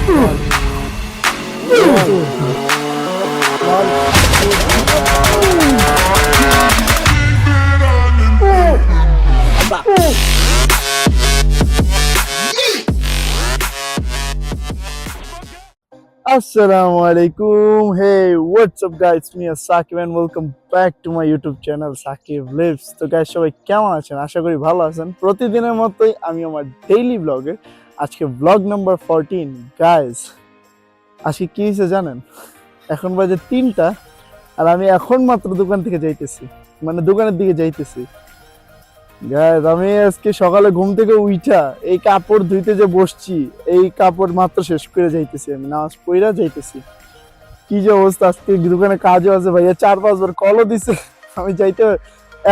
One, two, one, Assalamu alaikum. Hey, what's up guys? It's me Sakib and welcome back to my YouTube channel Sakib Lives. তো guys সবাই কেমন আছেন? আশা করি ভালো আছেন। প্রতিদিনের মতোই আমি আমার ডেইলি ব্লগে আজকে ব্লগ নাম্বার 14 গাইস। আজকে কি হয়েছে জানেন? এখন বাজে 3টা আর আমি এখন মাত্র দোকান থেকে যাইতেছি। মানে দোকানের দিকে যাইতেছি। গাইস আমি আজকে সকালে ঘুম থেকে উঠা এই কাপড় ধুইতে যে বসছি, এই কাপড় মাত্র শেষ করে যাইতেছি, আমি নামাজ পড়া যাইতেছি। কি যে অবস্থা, আজকে দোকানে কাজও আছে, ভাইয়া 4-5 বার কলও দিছে, আমি যাইতে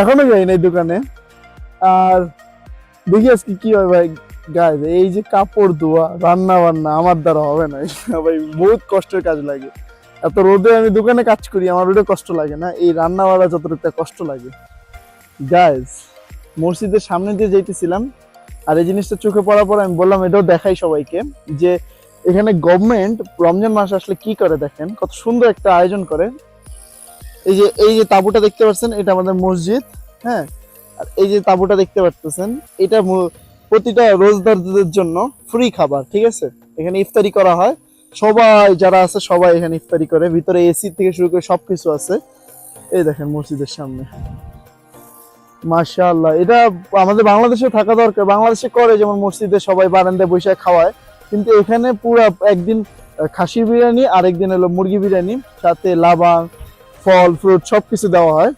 এখনো যাই নাই দোকানে। আর দেখি আজকে কি হয় ভাই। গাইস এই যে কাপড় ধোয়া, রান্না বান্না আমার দ্বারা হবে না ভাই, বহুত কষ্টের কাজ লাগে। এত রোদে আমি দোকানে কাজ করি, আমার রোদে কষ্ট লাগে না, এই রান্না বান্না যতটা কষ্ট লাগে। গাইস মসজিদের সামনে দিয়ে যাইতেছিলাম আর এই জিনিসটা চোখে পড়ার পর আমি বললাম এটাও দেখাই সবাইকে, যে এখানে গভর্নমেন্ট রমজান মাস আসলে কি করে দেখেন, কত সুন্দর একটা আয়োজন করে। এই যে তাঁবুটা দেখতে পাচ্ছেন, এটা আমাদের মসজিদ, হ্যাঁ। আর এই যে তাঁবুটা দেখতে পাচ্ছেন, এটা প্রতিটা রোজাদারদের জন্য ফ্রি খাবার, ঠিক আছে। এখানে ইফতারি করা হয়, সবাই যারা আছে সবাই এখানে ইফতারি করে, ভিতরে এসি থেকে শুরু করে সবকিছু আছে। এই দেখেন মসজিদের সামনে, মাশাআল্লাহ। এটা আমাদের বাংলাদেশে থাকা দরকার, বাংলাদেশে করে যেমন মসজিদে সবাই বারান্দায় বসে খাওয়ায়, কিন্তু এখানে পুরো একদিন খাসি বিরিয়ানি আর একদিন হলো মুরগি বিরিয়ানি, সাথে লাবাং ফল ফ্রুট সবকিছু দেওয়া হয়।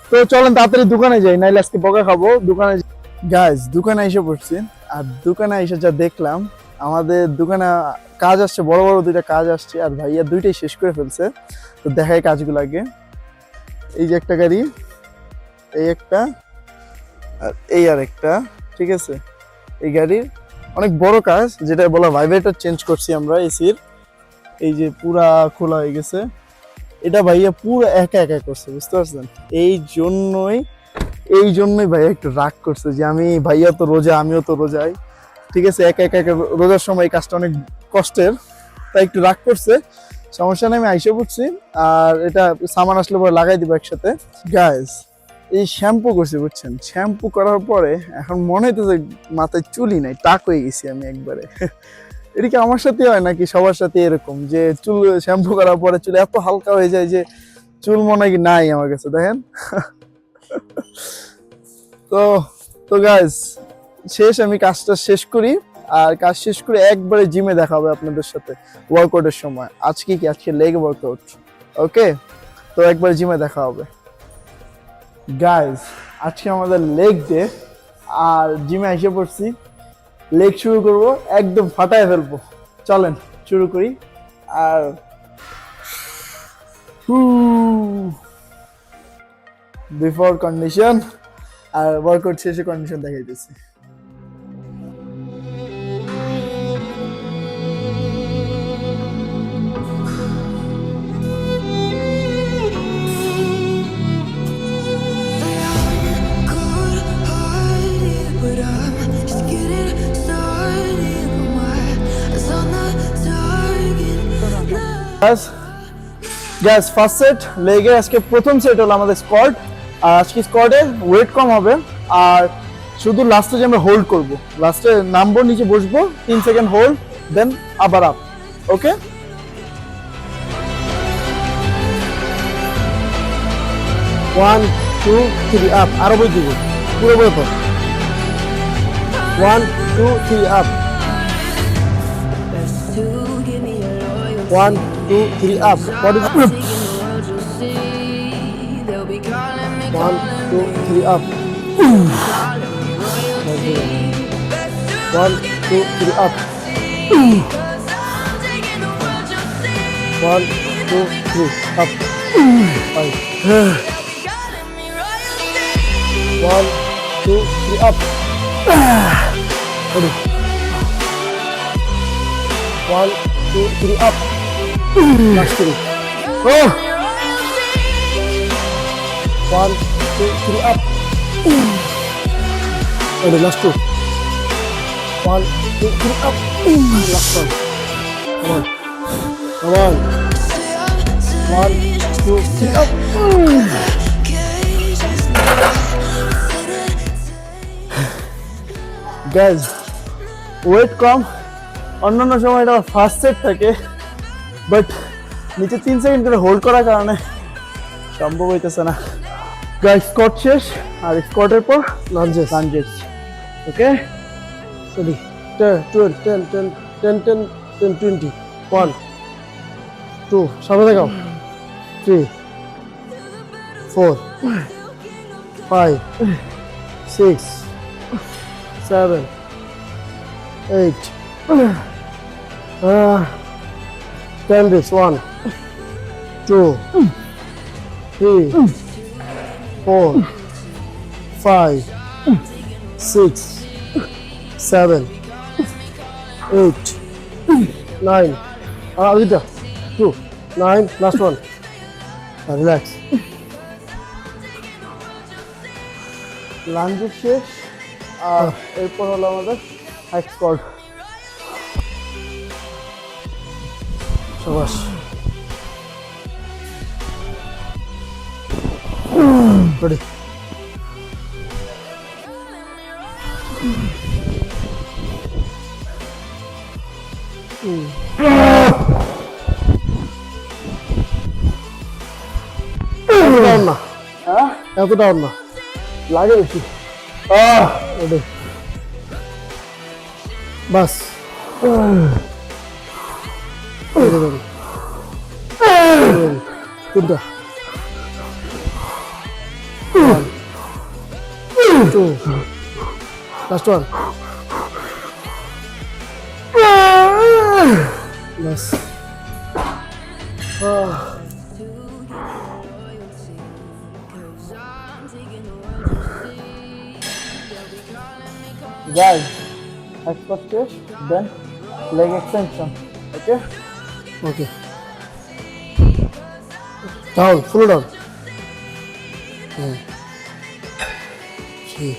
তো চলেন তাড়াতাড়ি দোকানে যাই, নাইলে আজকে বকা খাবো। দোকানে গাইস দোকানে এসে পড়ছি, আর দোকানে এসে যা দেখলাম, আমাদের দোকানে কাজ আসছে, বড় বড় দুইটা কাজ আসছে, আর ভাইয়া দুইটাই শেষ করে ফেলছে। তো দেখাই কাজগুলো আগে। এই যে একটা গাড়ি, এই একটা আর এই আর একটা, ঠিক আছে। এই গাড়ির অনেক বড় কাজ, যেটা বলা ভাইব্রেটর চেঞ্জ করছি আমরা এসির, এই যে পুরা খোলা হয়ে গেছে। এটা ভাইয়া পুরো একা একা করছে, বুঝতে পারছেন। এই জন্যই ভাইয়া একটু রাগ করছে, যে আমি ভাইয়া তো রোজা, আমিও তো রোজাই, ঠিক আছে। একা একা রোজার সময় এই কাজটা অনেক কষ্টের, তাই একটু রাগ করছে। সমস্যা নেই, আমি আইসা পড়ছি, আর এটা সামান আসলে পরে লাগাই দিব একসাথে। গাইস এই শ্যাম্পু করছি, বুঝছেন। শ্যাম্পু করার পরে এখন মনে হইতেছে মাথায় চুলই নাই, টাক হয়ে গেছি আমি একবারে। এটা কি আমার সাথে হয় নাকি সবার সাথে এরকম, যে চুল শ্যাম্পু করার পরে চুল এত হালকা হয়ে যায় যে চুল মনে হয় নাই আমার কাছে, দেখেন। তো গাইস শেষ, আমি কাজটা শেষ করি, আর কাজ শেষ করে একবারে জিমে দেখা হবে আপনাদের সাথে ওয়ার্কআউটের সময়। আজকে লেগ ওয়ার্কআউট, ওকে। তো একবার জিমে দেখা হবে গাইস। আজকে আমাদের লেগ ডে, আর জিমে এসে পড়ছি, লেগ শুরু করব, একদম ফাটায় ফেলবো। চলেন শুরু করি। আর বিফোর কন্ডিশন আর ওয়ার্কআউট শেষে কন্ডিশন দেখাইতেছি। গ্যাস ফার্স্ট সেট লেগে, আজকে প্রথম সেট হলো আমাদের স্কোয়াট। আর আজকে স্কোয়াটে ওয়েট কম হবে, আর শুধু লাস্টে যে আমরা হোল্ড করব, লাস্টে নামবো, নিচে বসবো, 3 সেকেন্ড হোল্ড, দেন আবার আপ, ওকে। 1 2 3 আপ, আরো বই দিব, পুরো বই পর। 1 2 3 up, 1 2 3 up. Body 1 2 3 up. 1 2 3 up. 1 2 3 up. 1 2 3 up. Ready. 1 2 3 up. Last 3. Oh. 1 2 3 up. Ready, last 2. 1 2 3 up. Last 1. Come on. 1, 2, 3, up. Guys wait কম, অন্যান্য সময় এটা ফার্স্ট সেট থাকে, বাট নিচে 3 সেকেন্ড করে হোল্ড করার কারণে সম্ভব হইতেছে না। গাইজ স্কোয়াট শেষ, আর স্কোয়াটের পর Lunges. লাঞ্জেস। ওকে, Ready. 10, 12, 10, 10, 10, 10, 10, 20. 1, 2, সামনে দেখাও। 3, 4, 5, 6, 7, 8. 10 reps. 1, 2, 3, 4, 5, 6, 7, 8, 9. Aditya. 2, 9. Last one. Relax. Lunges শেষ, আর এরপর হলো আমাদের high squat. Shabash. Ready. Down na. হ্যাঁ, এত down না। লাগে বেশি। Ready. বাস। Ready, ready. তিনটা। 1, 2. Last one. বাস। গাইজ হাই স্কোয়াট শেষ, দেন লেগ এক্সটেনশন। ওকে, Okay. Down, full down. 3,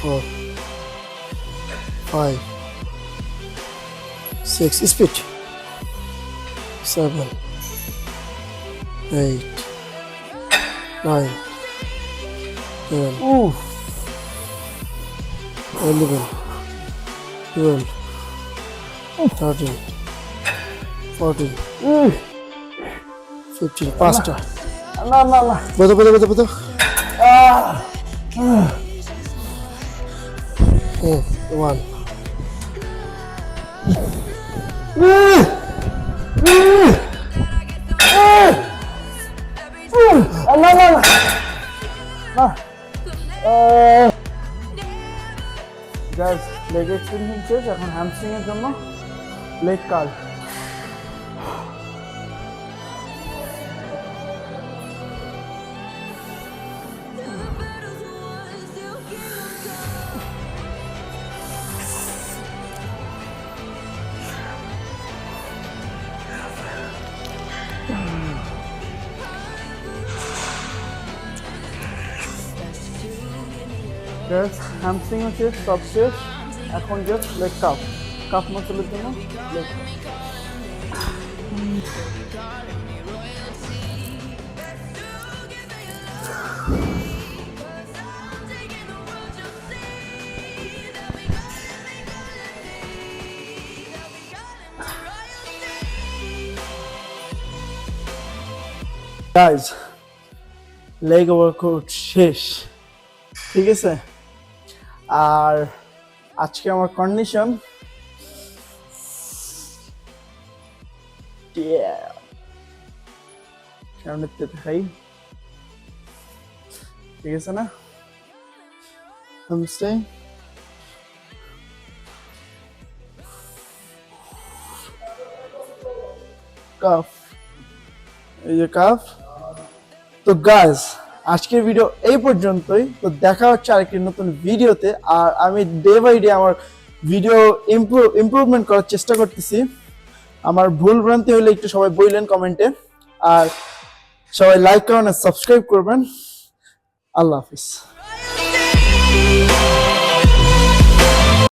4, 5, 6. Speed. 7, 8, 9, 10, উফ, 11, 12, 13, 14, 15. Pasta. না না না, Betul. 1. না না না না। গাইজ লেগ এক্সটেনশন শেষ, এখন হ্যামস্ট্রিং এর জন্য লেগ কার্ল। হ্যামস্ট্রিং শেষ, সব শেষ, এখন জাস্ট লেগ কাফ মাসলের জন্য লেগ। গাইজ লেগ ওয়ার্কআউট শেষ, ঠিক আছে। আর আজকে আমার কন্ডিশন সামনে দেখাই, ঠিক আছে না? হামস্ট্রিং, কাফ, এই যে কাফ। তো গাইজ আজকের ভিডিও এই পর্যন্তই। তো দেখা হচ্ছে আরেকটি নতুন ভিডিওতে। আর আমি ডে বাই ডে আমার ভিডিও ইমপ্রুভমেন্ট করার চেষ্টা করতেছি। আমার ভুল ভ্রান্তি হলে একটু সবাই বললেন কমেন্টে, আর সবাই লাইক করবেন আর সাবস্ক্রাইব করবেন। আল্লাহ হাফিজ।